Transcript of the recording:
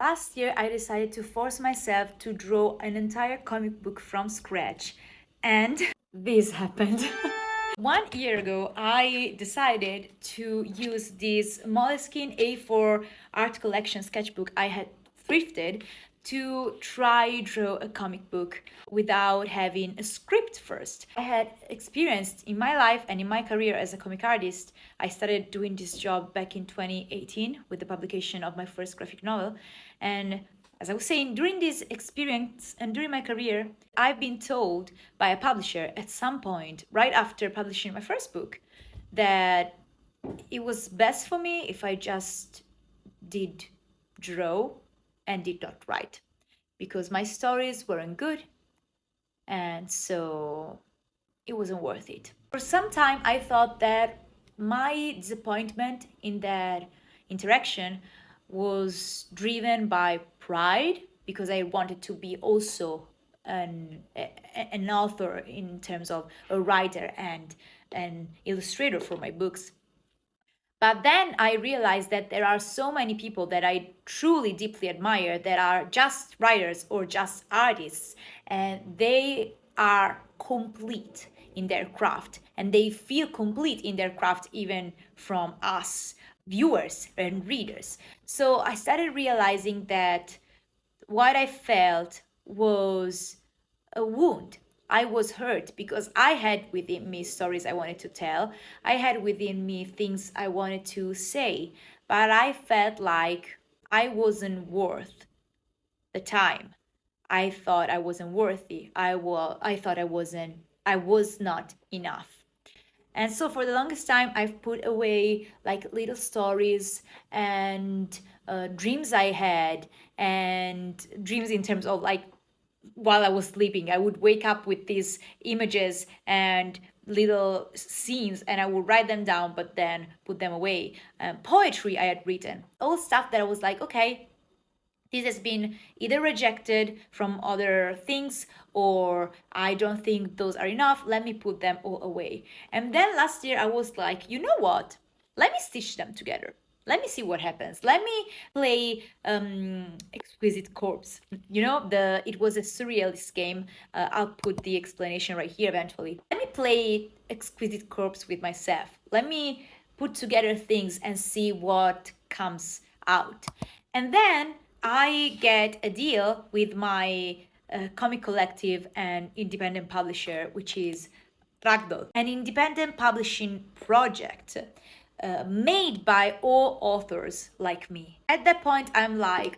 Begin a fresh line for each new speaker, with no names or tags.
Last year, I decided to force myself to draw an entire comic book from scratch, and this happened. 1 year ago, I decided to use this Moleskine A4 art collection sketchbook I had thrifted to try draw a comic book without having a script first. I had experienced in my life and in my career as a comic artist. I started doing this job back in 2018 with the publication of my first graphic novel, and as I was saying, during this experience and during my career, I've been told by a publisher at some point, right after publishing my first book, that it was best for me if I just did draw and did not write, because my stories weren't good, and so it wasn't worth it. For some time, I thought that my disappointment in that interaction was driven by pride, because I wanted to be also an author in terms of a writer and an illustrator for my books. But then I realized that there are so many people that I truly deeply admire that are just writers or just artists, and they are complete in their craft, and they feel complete in their craft even from us viewers and readers. So I started realizing that what I felt was a wound. I was hurt because I had within me stories I wanted to tell. I had within me things I wanted to say, but I felt like I wasn't worth the time. I thought I wasn't worthy. I thought I was not enough. And so for the longest time, I've put away like little stories and dreams I had, and dreams in terms of like while I was sleeping, I would wake up with these images and little scenes, and I would write them down, but then put them away. Poetry I had written, all stuff that I was like, okay, this has been either rejected from other things, or I don't think those are enough. Let me put them all away. And then last year I was like, you know what? Let me stitch them together. Let me see what happens. Let me play Exquisite Corpse. You know, it was a surrealist game. I'll put the explanation right here eventually. Let me play Exquisite Corpse with myself. Let me put together things and see what comes out. And then I get a deal with my comic collective and independent publisher, which is Ragdoll, an independent publishing project made by all authors like me. At that point, I'm like,